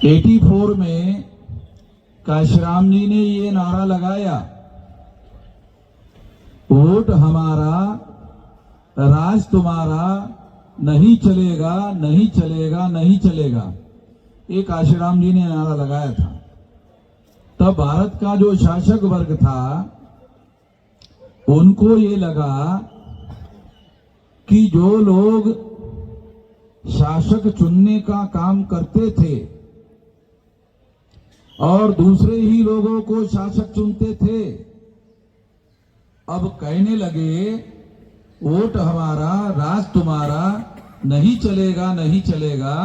84 में काशीराम जी ने ये नारा लगाया, वोट हमारा राज तुम्हारा, नहीं चलेगा नहीं चलेगा नहीं चलेगा। ये काशीराम जी ने नारा लगाया था। तब भारत का जो शासक वर्ग था उनको ये लगा कि जो लोग शासक चुनने का काम करते थे और दूसरे ही लोगों को शासक चुनते थे, अब कहने लगे वोट हमारा राज तुम्हारा, नहीं चलेगा नहीं चलेगा।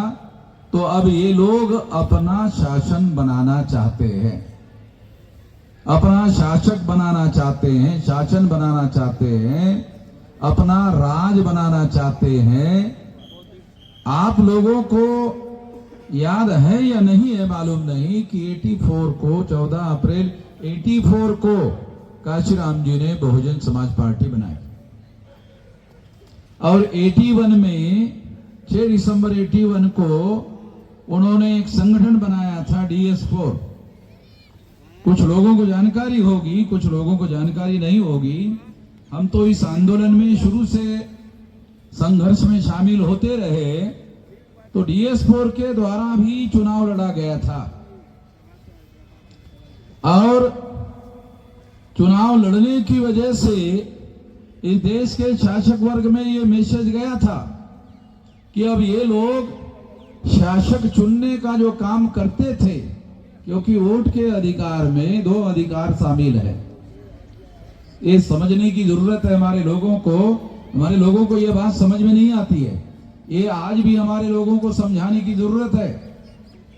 तो अब ये लोग अपना शासन बनाना चाहते हैं, अपना शासक बनाना चाहते हैं, शासन बनाना चाहते हैं, अपना राज बनाना चाहते हैं। आप लोगों को याद है या नहीं है मालूम नहीं कि 84 को 14 अप्रैल 84 को काशीराम जी ने बहुजन समाज पार्टी बनाई और 81 में 6 दिसंबर 81 को उन्होंने एक संगठन बनाया था DS4। कुछ लोगों को जानकारी होगी, कुछ लोगों को जानकारी नहीं होगी। हम तो इस आंदोलन में शुरू से संघर्ष में शामिल होते रहे। तो DS4 के द्वारा भी चुनाव लड़ा गया था और चुनाव लड़ने की वजह से इस देश के शासक वर्ग में ये मैसेज गया था कि अब ये लोग शासक चुनने का जो काम करते थे, क्योंकि वोट के अधिकार में 2 अधिकार शामिल है। ये समझने की जरूरत है हमारे लोगों को। हमारे लोगों को ये बात समझ में नहीं आती है। ये आज भी हमारे लोगों को समझाने की जरूरत है।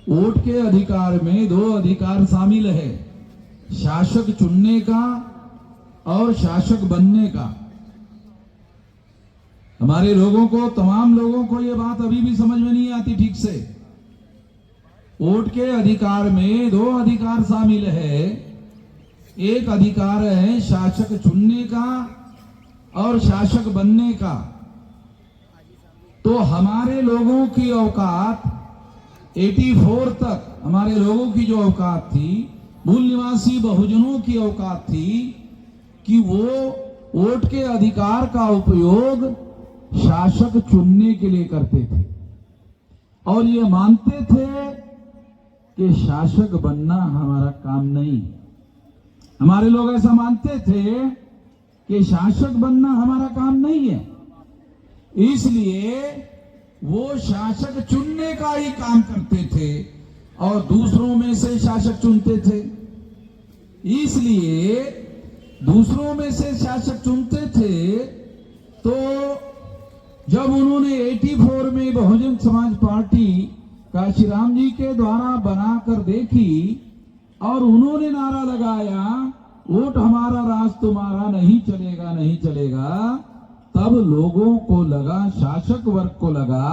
वोट के अधिकार में 2 अधिकार शामिल है, शासक चुनने का और शासक बनने का। हमारे लोगों को, तमाम लोगों को ये बात अभी भी समझ में नहीं आती ठीक से। वोट के अधिकार में 2 अधिकार शामिल है। एक अधिकार है शासक चुनने का और शासक बनने का। तो हमारे लोगों की औकात 84 तक, हमारे लोगों की जो औकात थी, मूल निवासी बहुजनों की औकात थी कि वो वोट के अधिकार का उपयोग शासक चुनने के लिए करते थे और ये मानते थे कि शासक बनना हमारा काम नहीं। हमारे लोग ऐसा मानते थे कि शासक बनना हमारा काम नहीं है, इसलिए वो शासक चुनने का ही काम करते थे और दूसरों में से शासक चुनते थे। इसलिए दूसरों में से शासक चुनते थे। तो जब उन्होंने 84 में बहुजन समाज पार्टी काशीराम जी के द्वारा बनाकर देखी और उन्होंने नारा लगाया, वोट हमारा राज तुम्हारा, नहीं चलेगा नहीं चलेगा, तब लोगों को लगा, शासक वर्ग को लगा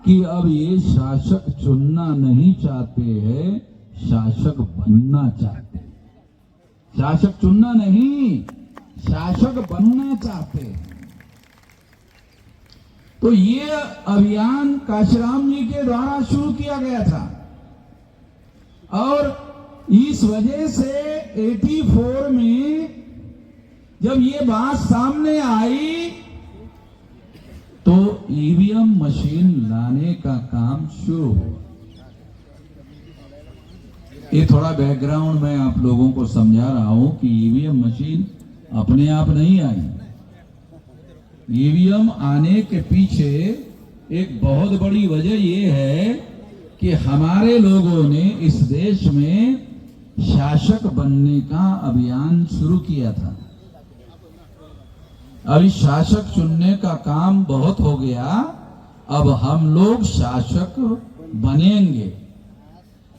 कि अब ये शासक चुनना नहीं चाहते हैं, शासक बनना चाहते हैं। शासक चुनना नहीं, शासक बनना चाहते हैं। तो ये अभियान काशीराम जी के द्वारा शुरू किया गया था और इस वजह से 84 में जब ये बात सामने आई तो ईवीएम मशीन लाने का काम शुरू हुआ। ये थोड़ा बैकग्राउंड में आप लोगों को समझा रहा हूं कि ईवीएम मशीन अपने आप नहीं आई। ईवीएम आने के पीछे एक बहुत बड़ी वजह यह है कि हमारे लोगों ने इस देश में शासक बनने का अभियान शुरू किया था। अभी शासक चुनने का काम बहुत हो गया, अब हम लोग शासक बनेंगे।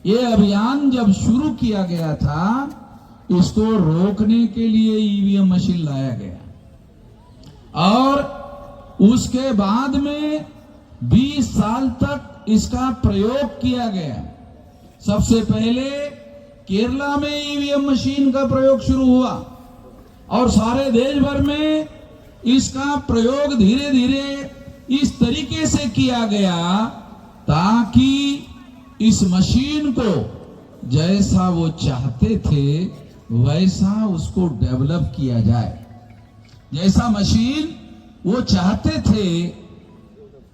ये अभियान जब शुरू किया गया था, इसको रोकने के लिए ईवीएम मशीन लाया गया और उसके बाद में 20 साल तक इसका प्रयोग किया गया। सबसे पहले केरला में ईवीएम मशीन का प्रयोग शुरू हुआ और सारे देश भर में इसका प्रयोग धीरे धीरे इस तरीके से किया गया ताकि इस मशीन को जैसा वो चाहते थे वैसा उसको डेवलप किया जाए। जैसा मशीन वो चाहते थे,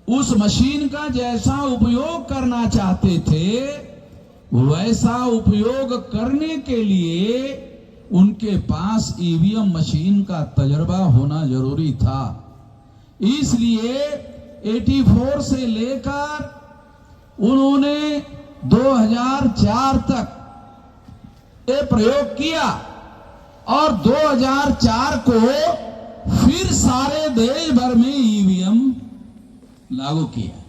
उस मशीन का जैसा उपयोग करना चाहते थे, वैसा उपयोग करने के लिए उनके पास ईवीएम मशीन का तजर्बा होना जरूरी था। इसलिए 84 से लेकर उन्होंने 2004 तक ये प्रयोग किया और 2004 को फिर सारे देश भर में ईवीएम लागू किया।